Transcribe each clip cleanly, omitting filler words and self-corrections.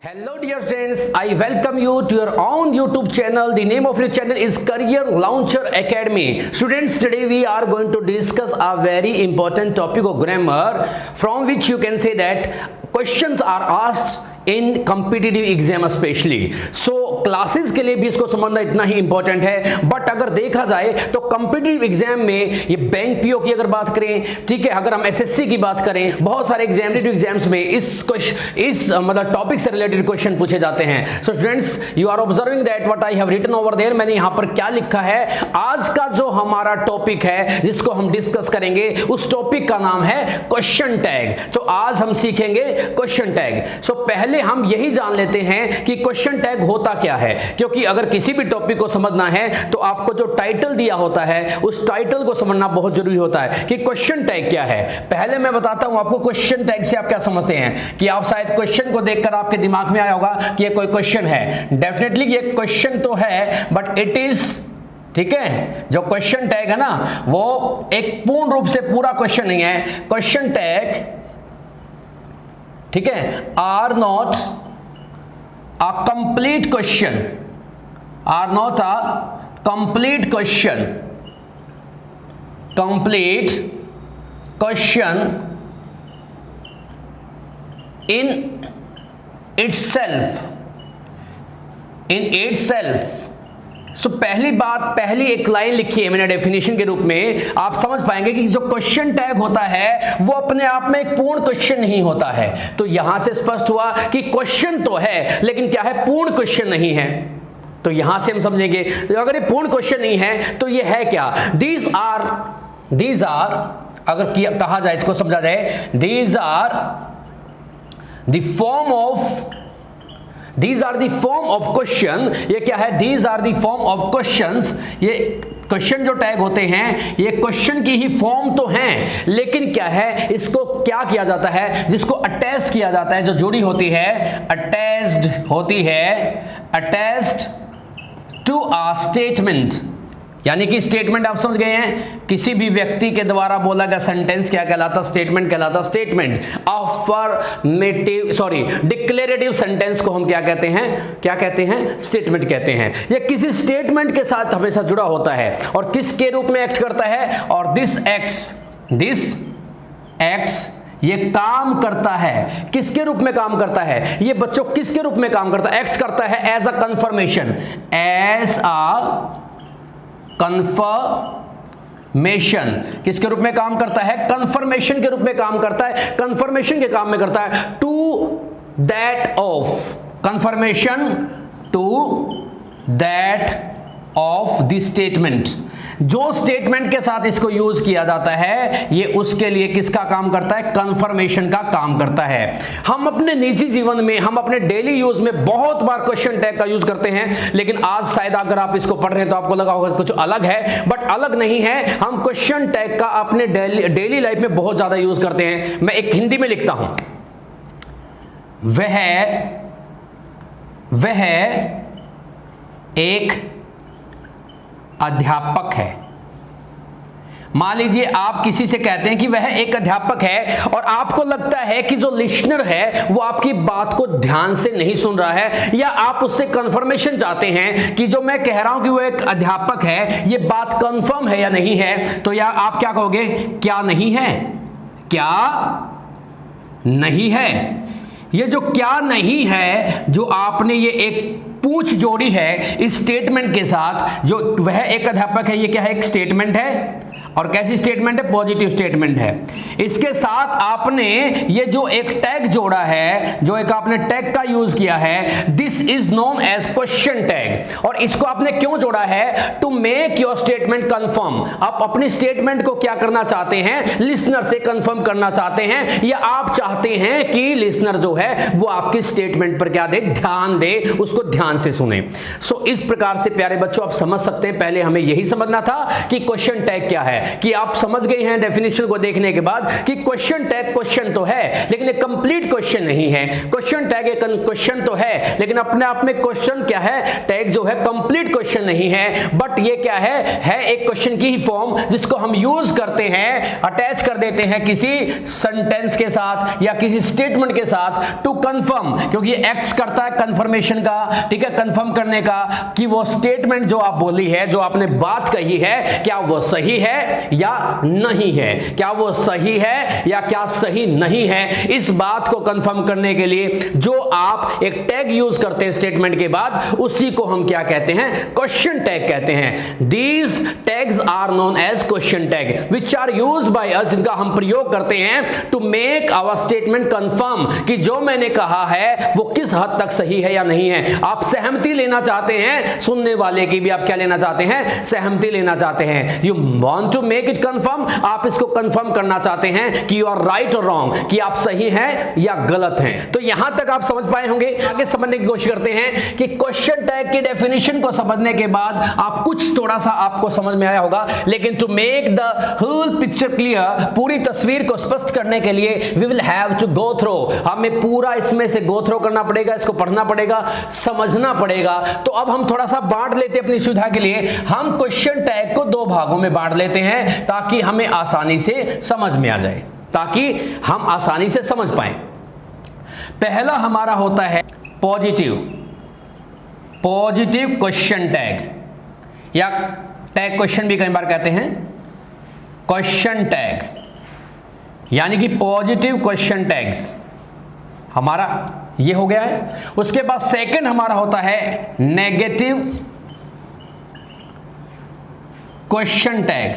Hello dear students, I welcome you to your own YouTube channel. The name of your channel is Career Launcher Academy. Students, today we are going to discuss a very important topic of grammar from which you can say that questions are asked in competitive exam specially. So classes के लिए भी इसको समझना इतना ही important है. But अगर देखा जाए तो कॉम्पिटिटिव एग्जाम में ये बैंक पीओ की अगर बात करें, ठीक है, अगर हम एसएससी की बात करें, बहुत सारे एग्जाम्स में इस मतलब टॉपिक से रिलेटेड क्वेश्चन पूछे जाते हैं. So students, you are observing that what I have written over there. मैंने यहां पर क्या लिखा है. आज का जो हमारा टॉपिक है जिसको हम डिस्कस करेंगे, उस टॉपिक का नाम है क्वेश्चन टैग. तो आज हम सीखेंगे क्वेश्चन टैग. सो पहले हम यही जान लेते हैं कि क्वेश्चन टैग होता क्या है, क्योंकि अगर किसी भी टॉपिक को समझना है तो आपको जो टाइटल दिया होता है उस टाइटल को समझना बहुत जरूरी होता है कि क्वेश्चन टैग क्या है. पहले मैं बताता हूं आपको क्वेश्चन टैग से आप क्या समझते हैं. कि आप शायद क्वेश्चन को देखकर आपके दिमाग में आया होगा कि ये कोई क्वेश्चन है. डेफिनेटली ये क्वेश्चन तो है, बट इट इज, ठीक है, जो क्वेश्चन टैग है ना वो एक पूर्ण रूप से पूरा क्वेश्चन नहीं है. क्वेश्चन टैग, ठीक है, are not a complete question, are not a complete question, complete question in itself, in itself. So पहली बात, पहली एक लाइन लिखी है मैंने डेफिनेशन के रूप में, आप समझ पाएंगे कि जो क्वेश्चन टैग होता है वो अपने आप में एक पूर्ण क्वेश्चन नहीं होता है. तो यहां से स्पष्ट हुआ कि क्वेश्चन तो है लेकिन क्या है, पूर्ण क्वेश्चन नहीं है. तो यहां से हम समझेंगे अगर ये पूर्ण क्वेश्चन नहीं है तो ये है क्या. दीज आर अगर कहा जाए, इसको समझा जाए, these are the form of, These are the form of question. ये क्या है, These are the form of questions. ये क्वेश्चन जो टैग होते हैं ये क्वेश्चन की ही फॉर्म तो हैं, लेकिन क्या है, इसको क्या किया जाता है, जिसको अटैच किया जाता है, जो जुड़ी होती है, अटैच्ड होती है, अटैच्ड टू अ स्टेटमेंट. यानी कि स्टेटमेंट आप समझ गए हैं, किसी भी व्यक्ति के द्वारा बोला गया सेंटेंस क्या कहलाता, स्टेटमेंट कहलाता. Statement affirmative, sorry, declarative sentence को हम क्या कहते हैं, क्या कहते हैं, स्टेटमेंट कहते हैं. ये किसी स्टेटमेंट के साथ हमेशा जुड़ा होता है और किसके रूप में एक्ट करता है, और दिस एक्ट्स, ये काम करता है. किसके रूप में काम करता है ये बच्चों, किसके रूप में काम करता है, एक्ट करता है as a confirmation, as a confirmation. किसके रूप में काम करता है, कंफर्मेशन के रूप में काम करता है. कंफर्मेशन के काम में करता है to that of, confirmation to that of the statement. जो स्टेटमेंट के साथ इसको यूज किया जाता है ये उसके लिए किसका काम करता है, कंफर्मेशन का काम करता है. हम अपने निजी जीवन में, हम अपने डेली यूज में बहुत बार क्वेश्चन टैग का यूज करते हैं, लेकिन आज शायद अगर आप इसको पढ़ रहे हैं तो आपको लगा होगा कुछ अलग है, बट अलग नहीं है. हम क्वेश्चन टैग का अपने डेली लाइफ में बहुत ज्यादा यूज करते हैं. मैं एक हिंदी में लिखता हूं, वह एक अध्यापक है. मान लीजिए आप किसी से कहते हैं कि वह एक अध्यापक है और आपको लगता है कि जो लिसनर है वो आपकी बात को ध्यान से नहीं सुन रहा है, या आप उससे कंफर्मेशन चाहते हैं कि जो मैं कह रहा हूं कि वो एक अध्यापक है ये बात कंफर्म है या नहीं है. तो या आप क्या कहोगे, क्या नहीं है, क्या नहीं है. ये जो क्या नहीं है, जो आपने ये एक पूछ जोड़ी है इस स्टेटमेंट के साथ, जो वह एक अध्यापक है, ये क्या है, एक स्टेटमेंट है. और कैसी स्टेटमेंट है, पॉजिटिव स्टेटमेंट है. इसके साथ आपने ये जो एक टैग जोड़ा है, जो एक आपने टैग का यूज किया है, this is known as question tag. और इसको आपने क्यों जोड़ा है, to make your statement confirm. आप अपनी स्टेटमेंट को क्या करना चाहते हैं, लिसनर से कंफर्म करना चाहते हैं, या आप चाहते हैं कि लिसनर जो है वो आपकी स्टेटमेंट पर क्या दे, ध्यान दे, उसको ध्यान से सुने. सो इस प्रकार से प्यारे बच्चों आप समझ सकते हैं, पहले हमें यही समझना था कि क्वेश्चन टैग क्या है. है कि आप समझ गए हैं डेफिनेशन को देखने के बाद कि क्वेश्चन टैग क्वेश्चन तो है लेकिन एक कंप्लीट क्वेश्चन नहीं है। क्वेश्चन टैग एक क्वेश्चन तो है लेकिन अपने आप में क्वेश्चन क्या है, टैग जो है कंप्लीट क्वेश्चन नहीं है, बट ये क्या है एक क्वेश्चन की ही फॉर्म जिसको हम यूज करते हैं, अटैच कर देते हैं किसी सेंटेंस के साथ या किसी स्टेटमेंट के साथ टू कंफर्म, क्योंकि ये एक्ट्स करता है कंफर्मेशन का, ठीक है, कंफर्म करने का कि वो स्टेटमेंट जो आप बोली है, जो आपने बात कही है, क्या वो सही है या नहीं है, क्या वो सही है या क्या सही नहीं है। इस बात को कंफर्म करने के लिए जो आप एक टैग यूज करते हैं स्टेटमेंट के बाद, उसी को हम क्या कहते हैं, क्वेश्चन टैग कहते हैं। These tags are known as question tag which are used by us, जिनका हम प्रयोग करते हैं to make our statement confirm, कि जो मैंने कहा है वो किस हद तक सही है या नहीं है। आप सहमति लेना चाहते हैं, सुनने वाले की भी आप क्या लेना चाहते हैं, सहमति लेना चाहते हैं। You want to make it confirm, आप इसको कंफर्म करना चाहते हैं कि यू आर राइट और रॉन्ग, कि आप सही हैं या गलत हैं। तो यहां तक आप समझ पाए होंगे। आगे समझने की कोशिश करते हैं कि क्वेश्चन टैग की डेफिनेशन को समझने के बाद आप कुछ थोड़ा सा आपको समझ में आया होगा, लेकिन to make the whole picture clear, पूरी तस्वीर को स्पष्ट करने के लिए we will have to go through, हमें पूरा इसमें से गो थ्रू करना पड़ेगा, इसको पढ़ना पड़ेगा, समझना पड़ेगा। तो अब हम थोड़ा सा बांट लेते हैं अपनी सुविधा के लिए, हम क्वेश्चन टैग को दो भागों में बांट लेते हैं ताकि हमें आसानी से समझ में आ जाए, ताकि हम आसानी से समझ पाए। पहला हमारा होता है पॉजिटिव क्वेश्चन टैग, या टैग क्वेश्चन भी कई बार कहते हैं, क्वेश्चन टैग यानी कि पॉजिटिव क्वेश्चन टैग्स हमारा ये हो गया है। उसके बाद सेकंड हमारा होता है negative question tag,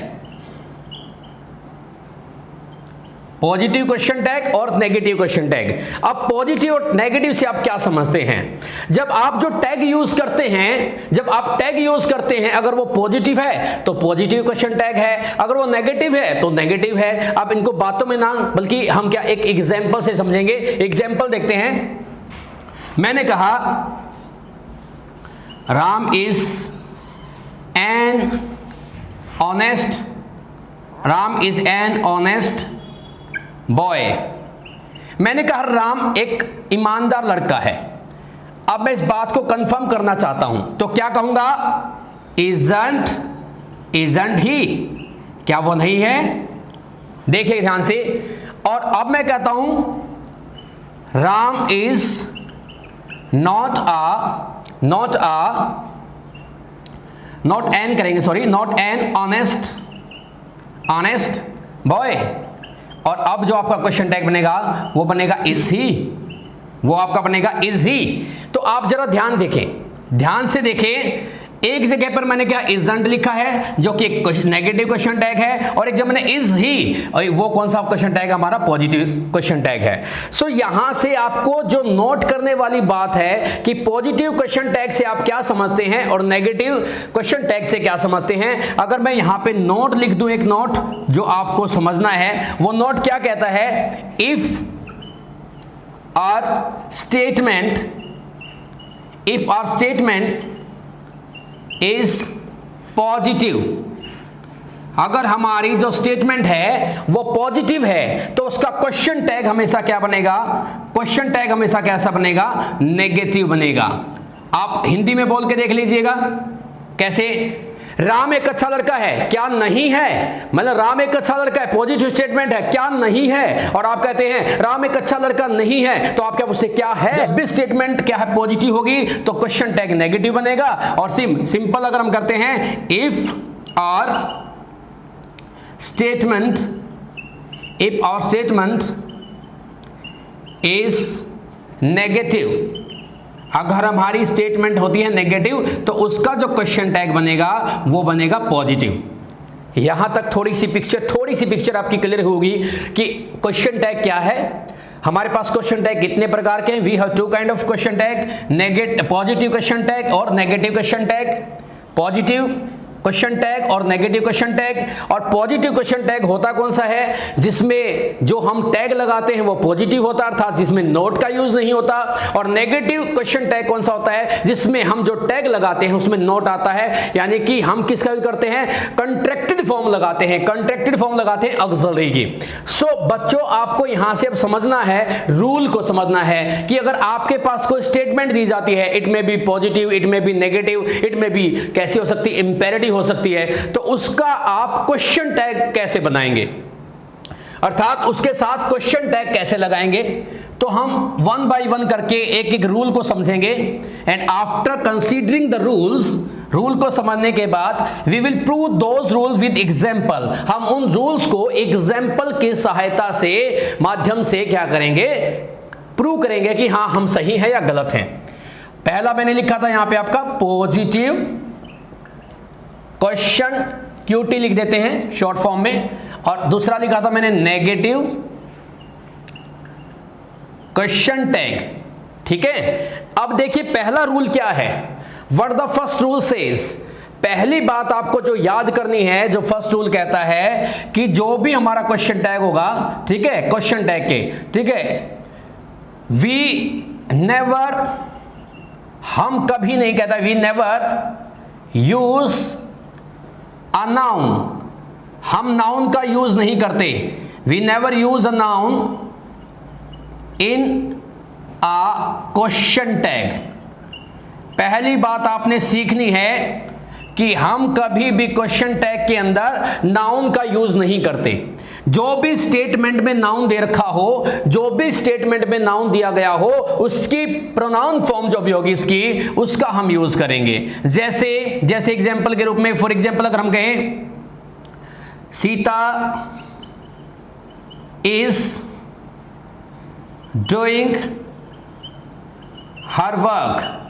positive question tag और नेगेटिव क्वेश्चन टैग। अब पॉजिटिव और नेगेटिव से आप क्या समझते हैं? जब आप जो टैग यूज करते हैं, जब आप टैग यूज करते हैं, अगर वो पॉजिटिव है तो पॉजिटिव क्वेश्चन टैग है, अगर वो नेगेटिव है तो नेगेटिव है। अब इनको बातों में ना, बल्कि हम क्या एक एग्जांपल से समझेंगे। एग्जांपल देखते हैं। मैंने कहा Ram is an honest, Ram is an honest boy. मैंने कहा राम एक ईमानदार लड़का है। अब मैं इस बात को कंफर्म करना चाहता हूं, तो क्या कहूंगा? इजंट ही, क्या वो नहीं है? देखिए ध्यान से। और अब मैं कहता हूं राम इज नॉट एन करेंगे, sorry, not an honest boy. और अब जो आपका क्वेश्चन टैग बनेगा वो बनेगा इज ही, वो आपका बनेगा इज ही। तो आप जरा ध्यान देखें, ध्यान से देखें। एक जगह पर मैंने क्या इजंट लिखा है जो कि एक नेगेटिव क्वेश्चन टैग है, और एक जगह मैंने इज ही, और वो कौन सा क्वेश्चन टैग हमारा पॉजिटिव क्वेश्चन टैग है। सो यहां से आपको जो नोट करने वाली बात है कि पॉजिटिव क्वेश्चन टैग से आप क्या समझते हैं और नेगेटिव क्वेश्चन टैग से क्या समझते हैं। अगर मैं यहां पे नोट लिख दूं, एक नोट जो आपको समझना है, वो नोट क्या कहता है? If our statement is positive, अगर हमारी जो स्टेटमेंट है वो पॉजिटिव है तो उसका क्वेश्चन टैग हमेशा क्या बनेगा? क्वेश्चन टैग हमेशा कैसा बनेगा? नेगेटिव बनेगा। आप हिंदी में बोल के देख लीजिएगा कैसे। राम एक अच्छा लड़का है, क्या नहीं है? मतलब राम एक अच्छा लड़का है, पॉजिटिव स्टेटमेंट है, क्या नहीं है? और आप कहते हैं राम एक अच्छा लड़का नहीं है, तो आप क्या पूछते क्या है? जब भी स्टेटमेंट क्या है? पॉजिटिव होगी तो क्वेश्चन टैग नेगेटिव बनेगा। और सिंपल अगर हम करते हैं, if our statement is negative, अगर हमारी स्टेटमेंट होती है नेगेटिव तो उसका जो क्वेश्चन टैग बनेगा वो बनेगा पॉजिटिव। यहां तक थोड़ी सी पिक्चर आपकी क्लियर होगी कि क्वेश्चन टैग क्या है। हमारे पास क्वेश्चन टैग कितने प्रकार के हैं? We have two kind of question tag, positive question tag और negative question tag. Positive question tag और नेगेटिव क्वेश्चन टैग। और पॉजिटिव क्वेश्चन टैग होता कौन सा है? जिसमें जो हम टैग लगाते हैं वो पॉजिटिव होता है, अर्थात जिसमें नोट का यूज नहीं होता। और नेगेटिव क्वेश्चन टैग कौन सा होता है? जिसमें हम जो टैग लगाते हैं उसमें नोट आता है, यानी कि हम किसका यूज करते हैं? कंट्रैक्टेड फॉर्म लगाते हैं, कॉन्ट्रैक्टेड फॉर्म लगाते हैं ऑक्सिलरी की। सो बच्चों आपको यहां से अब समझना है, रूल को समझना है कि अगर आपके पास कोई स्टेटमेंट दी जाती है, इट में बी पॉजिटिव, इट में बी नेगेटिव, इट में बी कैसी हो सकती है, इंपेरेटिव हो सकती है, तो उसका आप क्वेश्चन टैग कैसे बनाएंगे, अर्थात उसके साथ क्वेश्चन टैग कैसे लगाएंगे। तो हम वन बाय वन करके एक एक रूल को समझेंगे and after considering the rules, rule को समझने के बाद we will prove those rules with example, हम उन रूल्स को एग्जांपल की सहायता से माध्यम से क्या करेंगे, प्रूव करेंगे कि हाँ हम सही है या गलत हैं। पहला मैंने लिखा था यहां पे आपका पॉजिटिव क्वेश्चन, क्यूटी लिख देते हैं शॉर्ट फॉर्म में, और दूसरा लिखा था मैंने नेगेटिव क्वेश्चन टैग। ठीक है, अब देखिए पहला रूल क्या है, what the first rule says. पहली बात आपको जो याद करनी है, जो फर्स्ट रूल कहता है कि जो भी हमारा क्वेश्चन टैग होगा, ठीक है, क्वेश्चन टैग के, ठीक है, वी नेवर, हम कभी नहीं कहता, we never use a noun, हम नाउन का यूज नहीं करते, we never use a noun in a question tag. पहली बात आपने सीखनी है कि हम कभी भी क्वेश्चन टैग के अंदर नाउन का यूज नहीं करते। जो भी स्टेटमेंट में नाउन दे रखा हो, जो भी स्टेटमेंट में नाउन दिया गया हो, उसकी प्रोनाउन फॉर्म जो भी होगी इसकी, उसका हम यूज करेंगे। जैसे एग्जांपल के रूप में, फॉर एग्जांपल अगर हम कहें Sita is doing her work,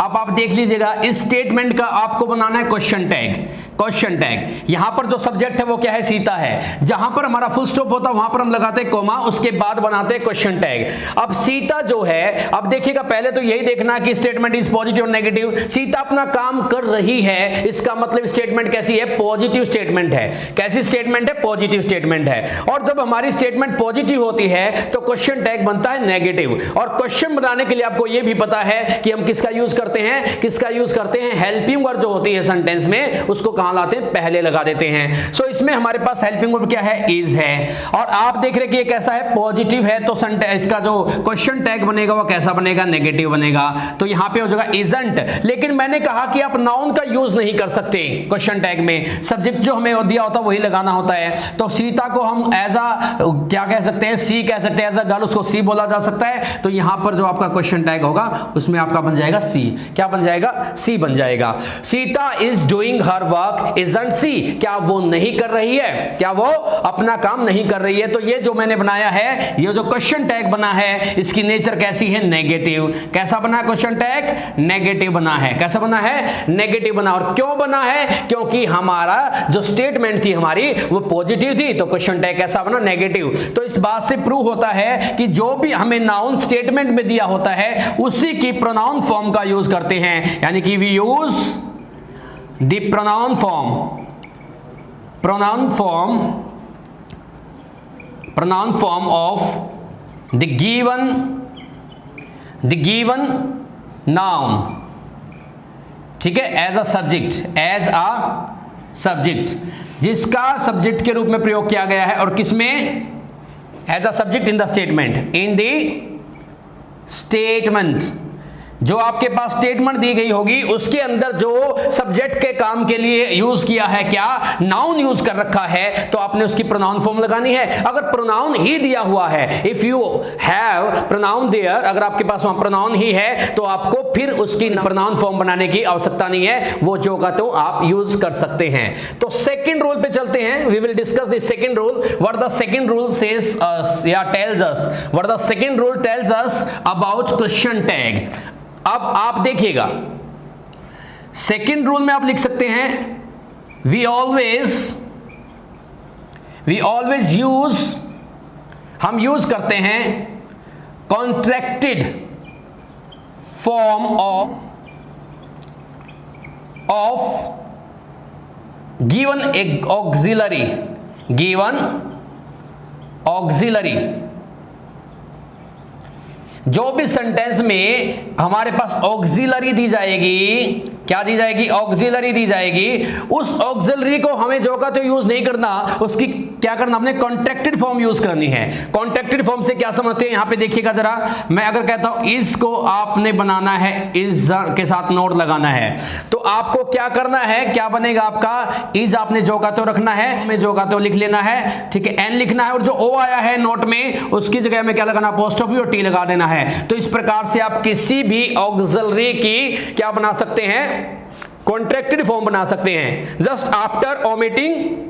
अब आप देख लीजिएगा इस स्टेटमेंट का आपको बनाना है क्वेश्चन टैग। क्वेश्चन टैग यहां पर जो सब्जेक्ट है वो क्या है, सीता है। जहां पर हमारा फुल स्टॉप होता है वहां पर हम लगाते हैं कोमा, उसके बाद बनाते हैं क्वेश्चन टैग। अब सीता जो है, अब देखिएगा पहले तो यही देखना कि स्टेटमेंट इज पॉजिटिव और नेगेटिव। सीता अपना काम कर रही है, इसका मतलब स्टेटमेंट कैसी है, पॉजिटिव स्टेटमेंट है। कैसी स्टेटमेंट है, पॉजिटिव स्टेटमेंट है। और जब हमारी स्टेटमेंट पॉजिटिव होती है तो क्वेश्चन टैग बनता है नेगेटिव। और क्वेश्चन बनाने के लिए आपको यह भी पता है कि हम किसका यूज करते हैं, किसका यूज करते हैं, हेल्पिंग वर्ड जो होती है सेंटेंस में, उसको कहां लाते हैं, पहले लगा देते हैं। सो इसमें हमारे पास हेल्पिंग वर्ड क्या है, इज है। और आप देख रहे कि ये कैसा है, पॉजिटिव है, तो इसका जो क्वेश्चन टैग बनेगा वो कैसा बनेगा, नेगेटिव बनेगा। तो यहां पे हो जाएगा इजंट। लेकिन मैंने कहा कि आप नाउन का यूज नहीं कर सकते क्वेश्चन टैग में, सब्जेक्ट जो हमें दिया होता है वही लगाना होता है। तो सीता को हम एज अ क्या कह सकते हैं, सी कह सकते हैं, एज अ गर्ल उसको सी बोला जा सकता है। तो यहां पर जो आपका क्वेश्चन टैग होगा उसमें आपका बन जाएगा सी। क्या बन जाएगा, सी बन जाएगा। Sita is doing her work isn't she, क्या वो नहीं कर रही है, क्या वो अपना काम नहीं कर रही है। तो ये जो मैंने बनाया है, ये जो क्वेश्चन टैग बना है, इसकी नेचर कैसी है, नेगेटिव। कैसा बना क्वेश्चन टैग, नेगेटिव बना है। कैसा बना है, नेगेटिव बना। और क्यों बना है, क्योंकि हमारा जो स्टेटमेंट थी हमारी वो पॉजिटिव थी, तो क्वेश्चन टैग कैसा बना, नेगेटिव। तो इस बात से प्रूव होता है कि जो भी हमें नाउन स्टेटमेंट में दिया होता है उसी की प्रोनाउन फॉर्म का यूज करते हैं, यानी कि we use the pronoun form of the given noun, ठीक है, एज अ सब्जेक्ट, जिसका सब्जेक्ट के रूप में प्रयोग किया गया है। और किसमें, as a subject in the statement, in the statement. जो आपके पास स्टेटमेंट दी गई होगी उसके अंदर जो सब्जेक्ट के काम के लिए यूज किया है, क्या नाउन यूज कर रखा है, तो आपने उसकी प्रोनाउन फॉर्म लगानी है। अगर प्रोनाउन ही दिया हुआ है, if you have pronoun there, अगर आपके पास वहां प्रोनाउन ही है तो आपको फिर उसकी प्रोनाउन फॉर्म बनाने की आवश्यकता नहीं है, वो जो का तो आप यूज कर सकते हैं। तो सेकंड रूल पे चलते हैं, we will discuss the second rule. What the second rule says या tells us, what the second rule tells us about question tag. अब आप देखिएगा सेकंड रूल में आप लिख सकते हैं, वी ऑलवेज यूज, हम यूज करते हैं contracted form of given auxiliary. जो भी सेंटेंस में हमारे पास ऑक्सिलरी दी जाएगी, क्या दी जाएगी, ऑक्सिलरी दी जाएगी। उस ऑक्सिलरी को हमें जो का तो यूज नहीं करना, उसकी क्या करना, हमने कॉन्ट्रैक्टेड फॉर्म यूज करनी है। कॉन्ट्रैक्टेड फॉर्म से क्या समझते हैं, यहां पे देखिएगा जरा, मैं अगर कहता हूं इसको आपने बनाना है, इस के साथ नोट लगाना है, तो आपको क्या करना है, क्या बनेगा आपका, इज आपने जो का तो रखना है, हमें जो का तो लिख लेना है, ठीक है, एन लिखना है, और जो ओ आया है नोट में उसकी जगह में क्या लगाना, अपोस्ट्रोफी और टी लगा देना है। तो इस प्रकार से आप किसी भी ऑक्सिलरी की क्या बना सकते हैं, कॉन्ट्रैक्टेड फॉर्म बना सकते हैं। जस्ट आफ्टर ओमिटिंग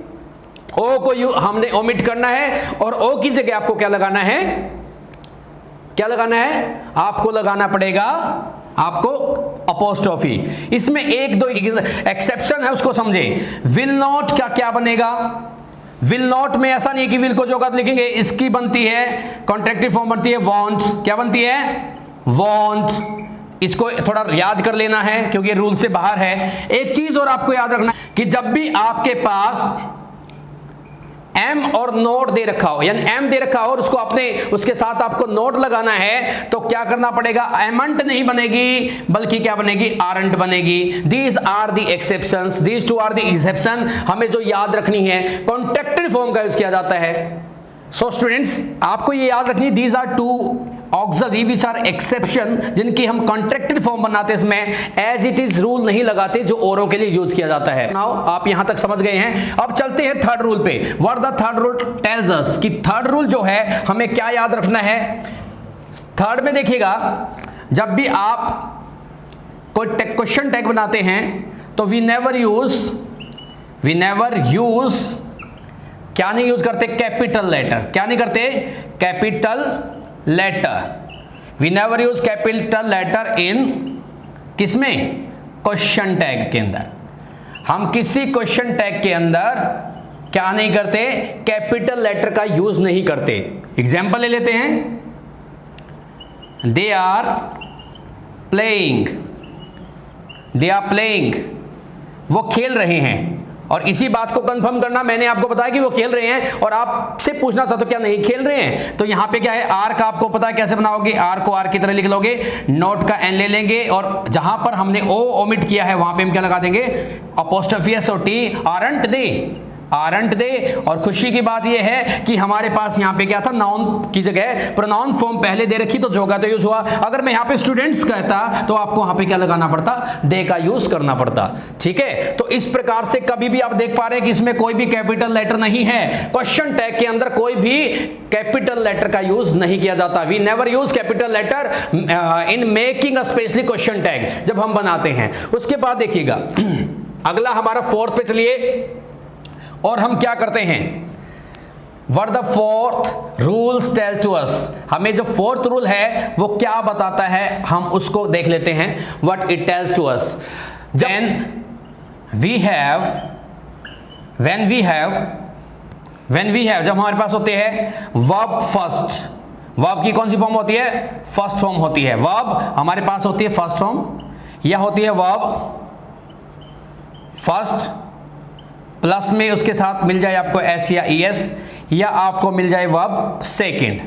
ओ को हमने ओमिट करना है, और ओ की जगह आपको क्या लगाना है, क्या लगाना है, आपको लगाना पड़ेगा आपको अपोस्ट्रोफी। इसमें एक दो एक्सेप्शन है, उसको समझें। विल नॉट का क्या बनेगा, विल नॉट में ऐसा नहीं है कि विल को जो लिखेंगे, इसकी बनती है कॉन्ट्रैक्टिव फॉर्म बनती है वांट, क्या बनती है, वांट। इसको थोड़ा याद कर लेना है क्योंकि रूल से बाहर है। एक चीज और आपको याद रखना कि जब भी आपके पास एम और नोट दे रखा हो, यानी एम दे रखा हो और उसको अपने उसके साथ आपको नोट लगाना है, तो क्या करना पड़ेगा, एमंट नहीं बनेगी बल्कि क्या बनेगी, आरंट बनेगी। These are the exceptions, these two are the exception. हमें जो याद रखनी है, कॉन्ट्रैक्टेड फॉर्म का यूज किया जाता है। सो स्टूडेंट्स, आपको ये याद रखनी, these are two auxiliary which are exception, जिनकी हम कॉन्ट्रैक्टेड फॉर्म बनाते हैं, इसमें एज इट इज रूल नहीं लगाते जो औरों के लिए यूज किया जाता है। नाउ आप यहां तक समझ गए हैं। अब चलते हैं थर्ड रूल पे। What the third rule tells अस, कि थर्ड रूल जो है हमें क्या याद रखना है। थर्ड में देखिएगा, जब भी आप कोई क्वेश्चन टैग बनाते हैं तो वी नेवर यूज क्या नहीं यूज करते, कैपिटल लेटर। क्या नहीं करते, capital letter. We never use capital letter in किसमें, क्वेश्चन टैग के अंदर। हम किसी क्वेश्चन टैग के अंदर क्या नहीं करते, कैपिटल लेटर का यूज नहीं करते। एग्जाम्पल ले लेते हैं, दे आर प्लेइंग, वो खेल रहे हैं। और इसी बात को कंफर्म करना, मैंने आपको बताया कि वो खेल रहे हैं और आपसे पूछना था तो क्या नहीं खेल रहे हैं। तो यहां पे क्या है, आर का आपको पता है कैसे बनाओगे, आर को आर की तरह लिख लोगे, नोट का एन ले लेंगे और जहां पर हमने ओ ओमिट किया है वहां पे हम क्या लगा देंगे, अपोस्ट्रोफी एस और टी, आरंट दे। और खुशी की बात यह है कि हमारे पास यहाँ पे क्या था, नाउन की जगह प्रोनाउन फॉर्म पहले दे रखी तो जो का तो यूज हुआ। अगर मैं यहाँ पे स्टूडेंट्स कहता तो आपको यहाँ पे क्या लगाना पड़ता, दे का यूज करना पड़ता। ठीक है, तो इस प्रकार से कभी भी आप देख पा रहे हैं कि इसमें कोई भी कैपिटल लेटर नहीं है। क्वेश्चन टैग के अंदर कोई भी कैपिटल लेटर का यूज नहीं किया जाता। We never use capital letter in making a specially question tag, जब हम बनाते हैं। उसके बाद देखिएगा अगला हमारा फोर्थ पे चलिए, और हम क्या करते हैं, what the fourth rules tell to us. हमें जो फोर्थ रूल है वो क्या बताता है, हम उसको देख लेते हैं। What it tells to us, when we have जब हमारे पास होते हैं वर्ब फर्स्ट, वर्ब की कौन सी फॉर्म होती है, फर्स्ट फॉर्म होती है। वर्ब हमारे पास होती है फर्स्ट फॉर्म, या होती है वर्ब फर्स्ट प्लस में उसके साथ मिल जाए आपको एस या ईएस, या आपको मिल जाए वर्ब सेकंड।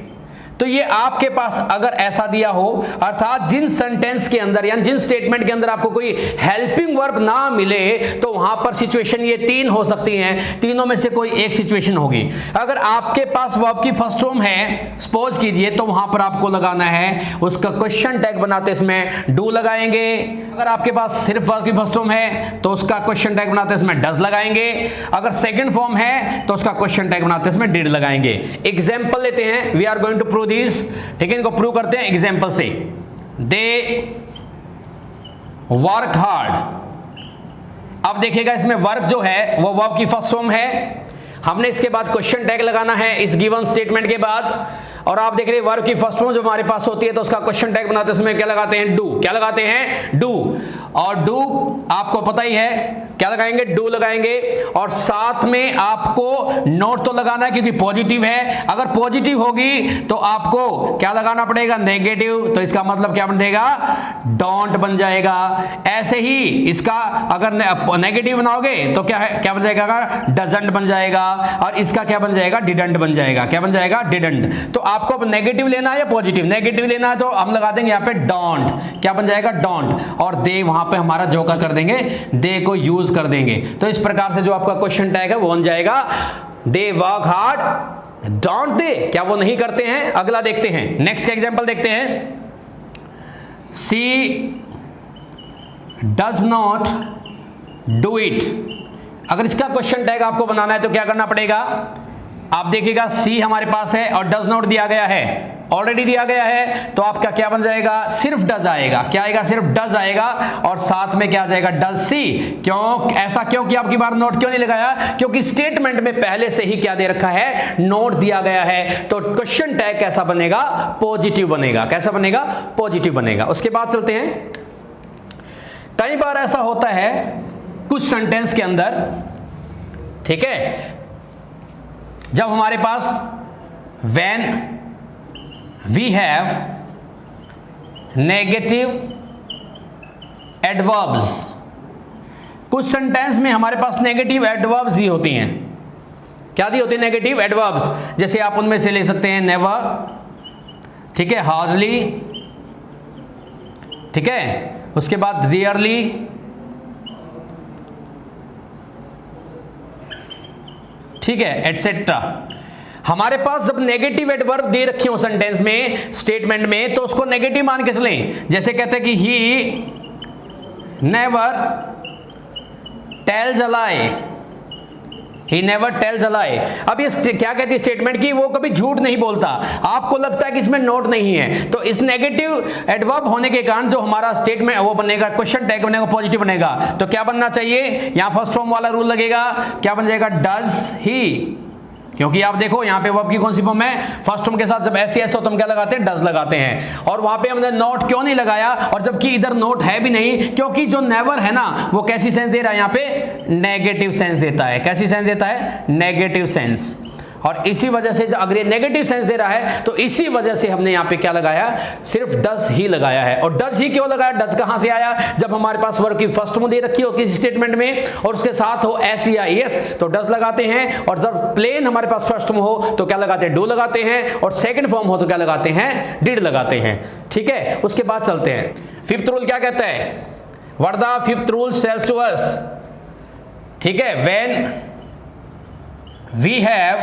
तो ये आपके पास अगर ऐसा दिया हो, अर्थात जिन सेंटेंस के अंदर या जिन स्टेटमेंट के अंदर आपको कोई हेल्पिंग वर्ब ना मिले, तो वहां पर सिचुएशन ये तीन हो सकती हैं, तीनों में से कोई एक सिचुएशन होगी। अगर आपके पास वर्ब की फर्स्ट फॉर्म है, सपोज कीजिए, तो वहां पर आपको लगाना है, उसका क्वेश्चन टैग बनाते इसमें डू लगाएंगे। अगर आपके पास सिर्फ वर्ब की फर्स्ट फॉर्म है तो उसका क्वेश्चन टैग बनाते इसमें डज लगाएंगे। अगर सेकंड फॉर्म है तो उसका क्वेश्चन टैग बनाते इसमें डिड लगाएंगे। एग्जांपल लेते हैं, we are going to prove this. ठीक है, इनको प्रूव करते हैं एग्जांपल से। They work hard. अब देखिएगा इसमें वर्क जो है वो वर्ब की फर्स्ट फॉर्म है, हमने इसके बाद क्वेश्चन टैग लगाना है इस गिवन स्टेटमेंट के बाद। और आप देख रहे हैं वर्ब की फर्स्ट फॉर्म जो हमारे पास होती है तो उसका क्वेश्चन टैग बनाते हैं, उसमें क्या लगाते हैं, डू। क्या लगाते हैं, डू। और डू आपको पता ही है क्या लगाएंगे, डू लगाएंगे, और साथ में आपको नोट तो लगाना है क्योंकि पॉजिटिव है। अगर पॉजिटिव होगी तो आपको क्या लगाना पड़ेगा, नेगेटिव, तो इसका मतलब क्या बनेगा, डोंट बन जाएगा। ऐसे ही इसका अगर नेगेटिव बनाओगे तो क्या है, क्या बन जाएगा, डजंट बन जाएगा, और इसका क्या बन जाएगा, डिडंट बन जाएगा। क्या बन जाएगा, डिडंट। तो आपको अब नेगेटिव लेना है या पॉजिटिव, नेगेटिव लेना है तो हम लगा देंगे यहाँ पे डोंट, क्या बन जाएगा, डोंट, और दे वहां पे हमारा जो का कर देंगे, दे को यूज कर देंगे। तो इस प्रकार से जो आपका क्वेश्चन टैग है वो बन जाएगा, दे वर्क हार्ड, डोंट दे, क्या वो नहीं करते हैं। अगला देखते हैं, नेक्स्ट का एग्जांपल देखते हैं, सी डज नॉट डू इट। अगर इसका क्वेश्चन टैग आपको बनाना है तो क्या करना पड़ेगा, आप देखिएगा सी हमारे पास है और डज नॉट दिया गया है, ऑलरेडी दिया गया है, तो आपका क्या बन जाएगा, सिर्फ डज आएगा। क्या आएगा, सिर्फ डज आएगा, और साथ में क्या आ जाएगा, डज सी। क्यों, ऐसा क्यों कि आपकी बार नोट क्यों नहीं लगाया, क्योंकि स्टेटमेंट में पहले से ही क्या दे रखा है, नोट दिया गया है। तो क्वेश्चन टैग कैसा बनेगा, पॉजिटिव बनेगा। कैसा बनेगा, पॉजिटिव बनेगा। उसके बाद चलते हैं, कई बार ऐसा होता है कुछ सेंटेंस के अंदर, ठीक है, जब हमारे पास when we have negative adverbs, कुछ सेंटेंस में हमारे पास नेगेटिव एडवर्ब्स ही होती हैं। क्या दी होती है, नेगेटिव एडवर्ब्स। जैसे आप उनमें से ले सकते हैं नेवर, ठीक है, हार्डली, ठीक है, उसके बाद रियरली, ठीक है, एटसेट्रा। हमारे पास जब नेगेटिव एडवर्ब दे रखे हो सेंटेंस में, स्टेटमेंट में, तो उसको नेगेटिव मान के चलें। जैसे कहते हैं कि he never tells a lie, he never tells a lie. अब ये क्या कहती है स्टेटमेंट की, वो कभी झूठ नहीं बोलता। आपको लगता है कि इसमें नोट नहीं है, तो इस नेगेटिव एडवर्ब होने के कारण जो हमारा स्टेटमेंट वो बनेगा, क्वेश्चन टैग बनेगा, पॉजिटिव बनेगा। तो क्या बनना चाहिए, यहां फर्स्ट फॉर्म वाला रूल लगेगा। क्या बन जाएगा, डज ही, क्योंकि आप देखो यहां पे वर्ब की कौन सी फॉर्म है, फर्स्ट फॉर्म के साथ जब ऐसे ऐसे हो तो हम क्या लगाते हैं, डज लगाते हैं। और वहां पे हमने नोट क्यों नहीं लगाया, और जबकि इधर नोट है भी नहीं, क्योंकि जो नेवर है ना, वो कैसी सेंस दे रहा है, यहां पे नेगेटिव सेंस देता है। कैसी सेंस देता है, नेगेटिव सेंस। और इसी वजह से अगर ये नेगेटिव सेंस दे रहा है तो इसी वजह से हमने यहाँ पे क्या लगाया, सिर्फ डज ही लगाया है। और डज ही क्यों लगाया, डज कहां से आया, जब हमारे पास वर्ब की फर्स्ट में दे रखी हो किसी स्टेटमेंट में और उसके साथ हो एस या एस तो डज लगाते हैं, और जब प्लेन हमारे पास फर्स्ट में हो तो क्या लगाते हैं, डू लगाते हैं, और सेकंड फॉर्म हो तो क्या लगाते हैं, डिड लगाते हैं। ठीक है, उसके बाद चलते हैं, फिफ्थ रूल क्या कहता है, what the fifth rule tells to us. ठीक है, व्हेन वी हैव,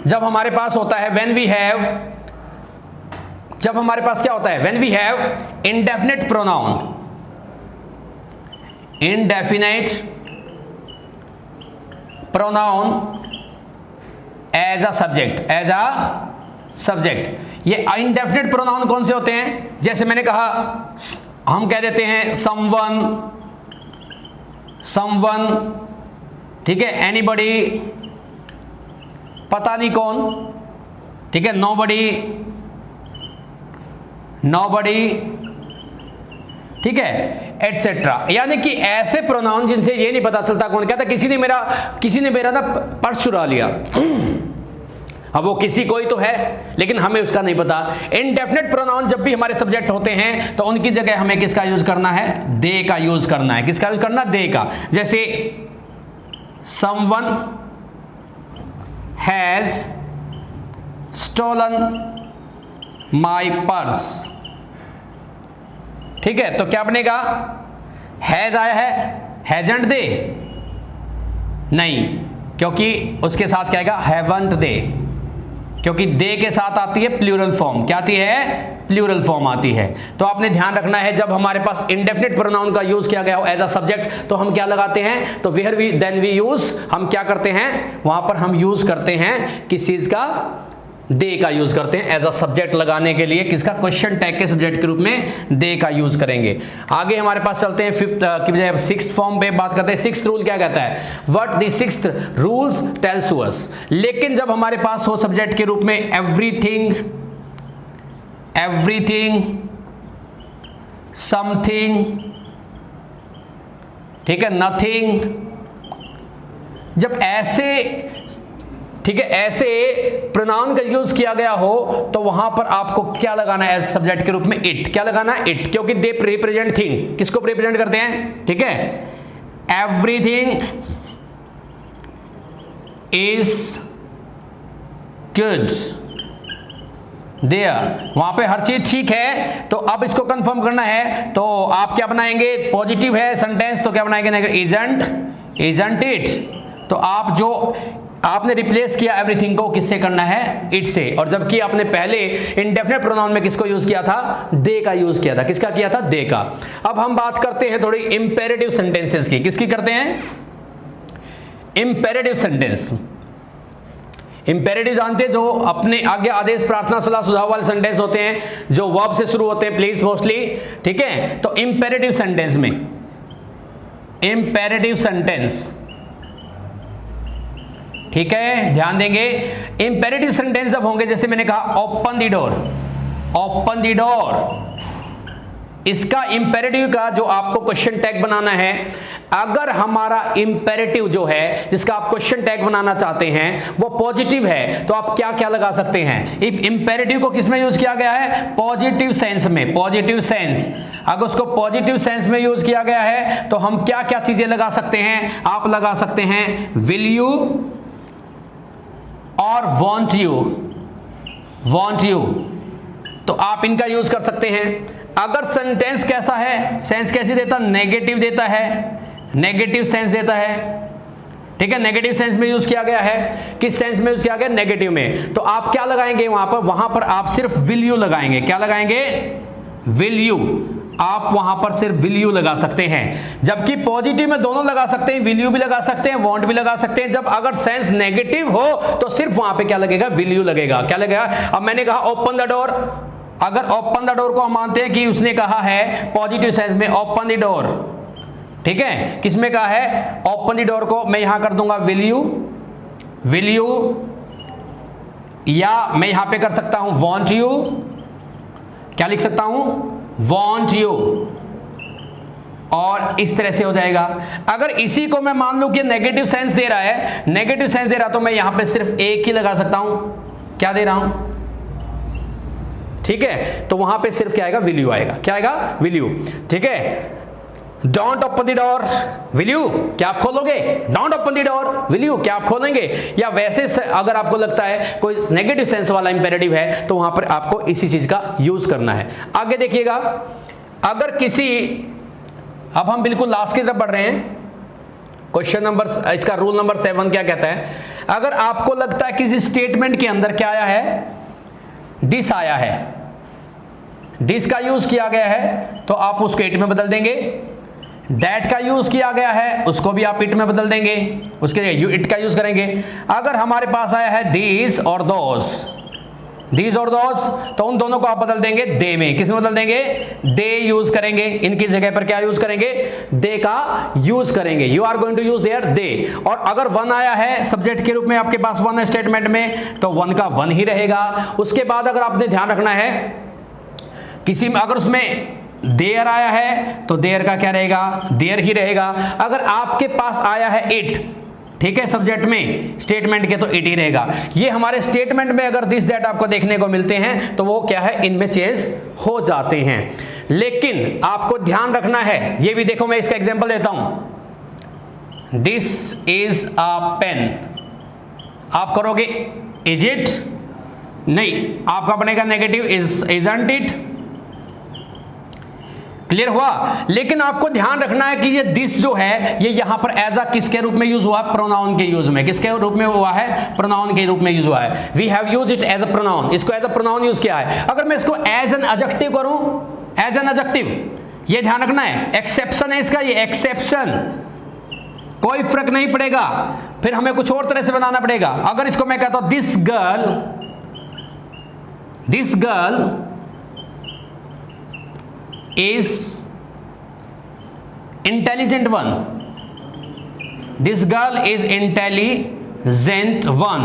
जब हमारे पास होता है व्हेन वी हैव, जब हमारे पास क्या होता है, when we have indefinite pronoun, indefinite pronoun as a subject, as a subject. ये इंडेफिनिट प्रोनाउन कौन से होते हैं, जैसे मैंने कहा हम कह देते हैं समवन, समवन, ठीक है, एनीबॉडी, पता नहीं कौन, ठीक है, नोबडी, नोबडी, ठीक है, एटसेट्रा। यानी कि ऐसे प्रोनाउन जिनसे ये नहीं पता चलता कौन कहता, किसी ने मेरा ना पर्स चुरा लिया, अब वो किसी कोई तो है लेकिन हमें उसका नहीं पता। इनडेफिनिट प्रोनाउन जब भी हमारे सब्जेक्ट होते हैं तो उनकी जगह हमें किसका यूज करना है, दे का यूज करना है। किसका यूज करना, दे का। जैसे someone has stolen my purse, ठीक है, तो क्या बनेगा, हैज आया है, हैजंट दे नहीं, क्योंकि उसके साथ क्या आएगा, हैवंट दे, क्योंकि दे के साथ आती है प्लूरल फॉर्म। क्या आती है, प्लूरल फॉर्म आती है। तो आपने ध्यान रखना है जब हमारे पास इंडेफिनिट प्रोनाउन का यूज किया गया हो एज अ सब्जेक्ट तो हम क्या लगाते हैं, तो where we then we use, हम क्या करते हैं वहां पर हम यूज करते हैं किस चीज का, दे का यूज करते हैं एज अ सब्जेक्ट लगाने के लिए। किसका, क्वेश्चन टैग के सब्जेक्ट के रूप में दे का यूज करेंगे। आगे हमारे पास चलते हैं फिफ्थ की बजाय सिक्स्थ फॉर्म पे बात करते हैं। सिक्स्थ रूल क्या कहता है, what the sixth rules tells to us. लेकिन जब हमारे पास हो सब्जेक्ट के रूप में एवरीथिंग, एवरीथिंग, समथिंग, ठीक है, नथिंग। जब ऐसे, ठीक है, ऐसे प्रोनाउन का यूज किया गया हो तो वहां पर आपको क्या लगाना है एज सब्जेक्ट के रूप में? इट। क्या लगाना है? इट, क्योंकि दे रिप्रेजेंट थिंग। किसको रिप्रेजेंट करते हैं? ठीक है, एवरीथिंग इज गुड देयर। वहां पे हर चीज ठीक है। तो अब इसको कंफर्म करना है तो आप क्या बनाएंगे? पॉजिटिव है सेंटेंस तो क्या बनाएंगे? नेगेटिव। Isn't it. तो आप जो आपने रिप्लेस किया एवरीथिंग को किससे करना है? इट से। और जबकि आपने पहले इंडेफिनिट प्रोनाउन में किसको यूज किया था? दे का यूज किया था। किसका किया था? दे का। अब हम बात करते हैं थोड़ी इंपेरेटिव सेंटेंसेस की। किसकी करते हैं? Imperative sentence. इंपेरेटिव जानते हैं, जो अपने आगे आदेश, प्रार्थना, सलाह, सुझाव वाले सेंटेंस होते हैं, जो वर्ब से शुरू होते हैं, प्लीज, मोस्टली। ठीक है, तो इंपेरेटिव सेंटेंस में, इंपेरेटिव सेंटेंस, ठीक है, ध्यान देंगे। इंपेरेटिव सेंटेंस अब होंगे, जैसे मैंने कहा open the door, open the door. इसका इंपेरेटिव का जो आपको क्वेश्चन टैग बनाना है, अगर हमारा इंपेरेटिव जो है जिसका आप क्वेश्चन टैग बनाना चाहते हैं वो पॉजिटिव है तो आप क्या क्या लगा सकते हैं? इंपेरेटिव को किसमें यूज किया गया है? पॉजिटिव सेंस में। पॉजिटिव सेंस, अगर उसको पॉजिटिव सेंस में यूज किया गया है तो हम क्या क्या चीजें लगा सकते हैं? आप लगा सकते हैं विल यू और वॉन्ट यू। वॉन्ट यू, तो आप इनका यूज कर सकते हैं। अगर सेंटेंस कैसा है, सेंस कैसी देता? नेगेटिव देता है, नेगेटिव सेंस देता है। ठीक है, नेगेटिव सेंस में यूज किया गया है। किस सेंस में यूज किया गया? नेगेटिव में। तो आप क्या लगाएंगे वहां पर? वहां पर आप सिर्फ विल यू लगाएंगे। क्या लगाएंगे? Will you. आप वहां पर सिर्फ विल यू लगा सकते हैं। जबकि पॉजिटिव में दोनों लगा सकते हैं, विल यू भी लगा सकते हैं, वांट भी लगा सकते हैं। जब अगर सेंस नेगेटिव हो तो सिर्फ वहां पे क्या लगेगा? विल यू लगेगा। क्या लगेगा? अब मैंने कहा ओपन द डोर, अगर ओपन द डोर को हम मानते हैं कि उसने कहा है पॉजिटिव सेंस में ओपन द डोर, ठीक है, किसमें कहा है? ओपन द डोर को मैं यहां कर दूंगा विल यू, विल यू, या मैं यहां पे कर सकता हूं वांट यू। क्या लिख सकता हूं? Want you. और इस तरह से हो जाएगा। अगर इसी को मैं मान लूं कि नेगेटिव सेंस दे रहा है, नेगेटिव सेंस दे रहा तो मैं यहां पे सिर्फ एक ही लगा सकता हूं। क्या दे रहा हूं? ठीक है, तो वहां पे सिर्फ क्या आएगा? विल यू आएगा। क्या आएगा? Will you. ठीक है, don't open the door, will you, क्या आप खोलोगे? Don't open the door, will you, क्या आप खोलेंगे? या वैसे अगर आपको लगता है कोई नेगेटिव सेंस वाला इंपेरेटिव है तो वहां पर आपको इसी चीज का यूज करना है। आगे देखिएगा, अगर किसी, अब हम बिल्कुल लास्ट की तरफ बढ़ रहे हैं। क्वेश्चन नंबर, इसका रूल नंबर 7 क्या कहता है? अगर आपको लगता है किसी स्टेटमेंट के अंदर क्या आया है? दिस आया है, दिस का यूज किया गया है तो आप उसको इट में बदल देंगे। दैट का यूज किया गया है उसको भी आप इट में बदल देंगे, उसके लिए इट का यूज करेंगे। अगर हमारे पास आया है दीज और दोस, दीज और दोस, तो उन दोनों को आप बदल देंगे दे में। किस में बदल देंगे? दे यूज करेंगे। इनकी जगह पर क्या यूज करेंगे? दे का यूज करेंगे। You are going to use there they. और अगर वन आया है सब्जेक्ट के रूप में, आपके पास वन है स्टेटमेंट में, तो वन का वन ही रहेगा। उसके बाद अगर आपने ध्यान रखना है, किसी में अगर उसमें देयर आया है तो देयर का क्या रहेगा? देयर ही रहेगा। अगर आपके पास आया है इट, ठीक है, सब्जेक्ट में स्टेटमेंट के, तो इट ही रहेगा। ये हमारे स्टेटमेंट में अगर दिस दैट आपको देखने को मिलते हैं तो वो क्या है? इनमें चेंज हो जाते हैं। लेकिन आपको ध्यान रखना है, ये भी देखो, मैं इसका एग्जांपल देता हूं। दिस इज अ पेन, आप करोगे इज इट? नहीं, आपका बनेगा नेगेटिव इजंट इट। क्लियर हुआ? लेकिन आपको ध्यान रखना है कि ये दिस जो है ये यहां पर एज अ किसके रूप में यूज हुआ? प्रोनाउन के यूज में। किसके रूप में हुआ है? प्रोनाउन के रूप में यूज हुआ है। We have used it as a pronoun, इसको एज अ प्रोनाउन यूज किया है। अगर मैं इसको एज एन एडजेक्टिव करूं, एज एन एडजेक्टिव, ये ध्यान रखना है, एक्सेप्शन है इसका, ये एक्सेप्शन, कोई फर्क नहीं पड़ेगा, फिर हमें कुछ और तरह से बनाना पड़ेगा। अगर इसको मैं कहता हूं this girl is intelligent one, this girl is intelligent one।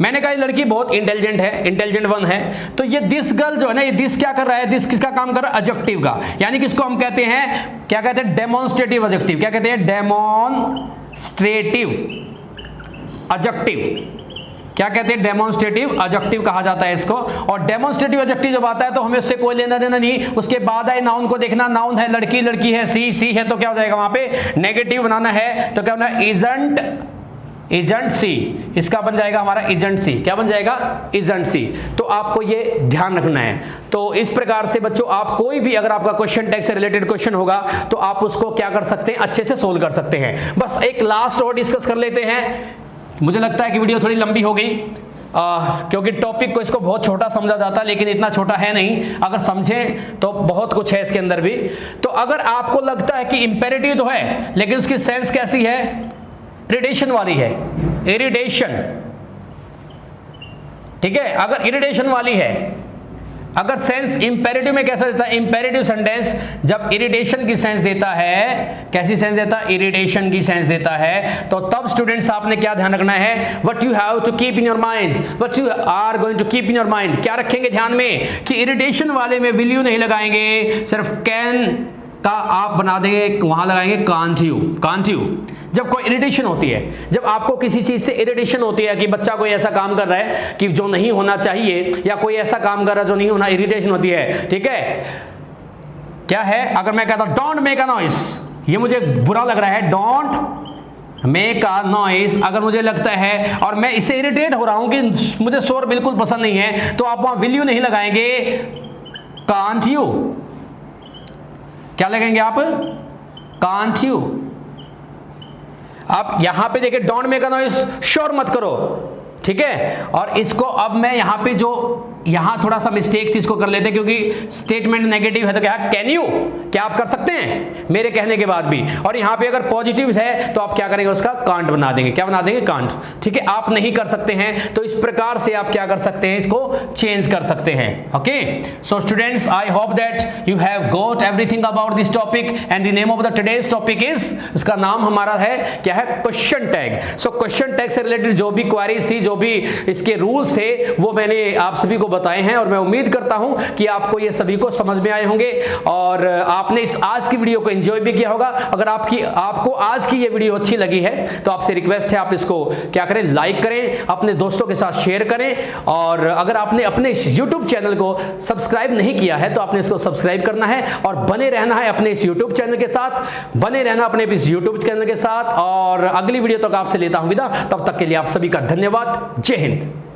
मैंने कहा ये लड़की बहुत इंटेलिजेंट है, इंटेलिजेंट वन है, तो ये दिस गर्ल जो है ना, ये दिस क्या कर रहा है, दिस किसका काम कर रहा है, एडजेक्टिव का, यानी कि इसको हम कहते हैं, क्या कहते हैं, डेमोन्स्ट्रेटिव एडजेक्टिव। क्या कहते हैं, डेमोन्स्ट्रेटिव एडजेक्टिव। क्या कहते हैं, डेमोन्स्ट्रेटिव एडजेक्टिव कहा जाता है इसको। और डेमोन्स्ट्रेटिव एडजेक्टिव जब आता है तो हमें उससे कोई लेना देना नहीं, उसके बाद आए नाउन को देखना, नाउन है लड़की, लड़की है, सी है, तो क्या हो जाएगा वहां पे नेगेटिव बनाना है, तो क्या होना है, इजंट, इजंट सी, इसका बन जाएगा हमारा इजंट सी। क्या बन जाएगा, इजंट सी। तो आपको ये ध्यान रखना है। तो इस प्रकार से बच्चों आप कोई भी अगर आपका क्वेश्चन टैग से रिलेटेड क्वेश्चन होगा तो आप उसको क्या कर सकते हैं, अच्छे से सोल्व कर सकते हैं। बस एक लास्ट और डिस्कस कर लेते हैं। मुझे लगता है कि वीडियो थोड़ी लंबी हो गई क्योंकि टॉपिक को इसको बहुत छोटा समझा जाता है, लेकिन इतना छोटा है नहीं, अगर समझें तो बहुत कुछ है इसके अंदर भी। तो अगर आपको लगता है कि इंपेरेटिव तो है लेकिन उसकी सेंस कैसी है, इरिटेशन वाली है, इरिटेशन, ठीक है, अगर इरिटेशन वाली है, अगर सेंस इंपेरेटिव में कैसा देता है, इंपेरेटिव सेंटेंस जब इरिटेशन की सेंस देता है, कैसी सेंस देता है, इरिटेशन की सेंस देता है, तो तब स्टूडेंट्स आपने क्या ध्यान रखना है, what you have to keep in your mind, what you are going to keep in your mind, क्या रखेंगे ध्यान में कि इरिटेशन वाले में विल यू नहीं लगाएंगे, सिर्फ कैन का आप बना देंगे, वहां लगाएंगे कांट यू, कांट यू। जब कोई इरिटेशन होती है, जब आपको किसी चीज से इरिटेशन होती है कि बच्चा कोई ऐसा काम कर रहा है कि जो नहीं होना चाहिए, या कोई ऐसा काम कर रहा है जो नहीं होना, इरिटेशन होती है, ठीक है, क्या है, अगर मैं कहता हूं डोंट मेक अ नॉइस, ये मुझे बुरा लग रहा है, डोंट मेक अ नॉइस, अगर मुझे लगता है और मैं इससे इरिटेट हो रहा हूं कि मुझे शोर बिल्कुल पसंद नहीं है, तो आप वहां विल यू नहीं लगाएंगे, कांट यू। क्या लगेंगे आप, कांट यू। आप यहां पे देखिए डोंट मेक अ नॉइस, शोर मत करो, ठीक है। और इसको अब मैं यहां पे जो यहां थोड़ा सा मिस्टेक थी इसको कर लेते हैं क्योंकि स्टेटमेंट नेगेटिव है, तो क्या कैन यू, क्या आप कर सकते हैं मेरे कहने के बाद भी, और यहां पे अगर पॉजिटिव है तो आप क्या करेंगे, उसका कांट बना देंगे, क्या बना देंगे, कांट, ठीक है। आप नहीं कर सकते हैं तो इस प्रकार से आप क्या कर सकते हैं, इसको चेंज कर सकते हैं। Okay, so students I hope that you have got everything about this topic and the name of the today's topic is, इसका नाम हमारा है क्या है, question tag. So question tag से रिलेटेड जो भी क्वेरीज थी, जो भी इसके रूल्स थे, वो मैंने आप सभी को बताए हैं और मैं उम्मीद करता हूं कि आपको ये सभी को समझ में आए होंगे और आपने इस आज की वीडियो को एंजॉय भी किया होगा। अगर आपको आज की ये वीडियो अच्छी लगी है तो आपसे रिक्वेस्ट है आप इसको क्या करें, लाइक करें, अपने दोस्तों के साथ शेयर करें, और अगर आपने अपने इस YouTube चैनल को सब्सक्राइब नहीं किया है तो आपने इसको सब्सक्राइब करना है और बने रहना है अपने इस YouTube चैनल के साथ, बने रहना अपने इस YouTube चैनल के साथ। और अगली वीडियो तक आपसे लेता हूं विदा, तब तक के लिए आप सभी का धन्यवाद। जय हिंद।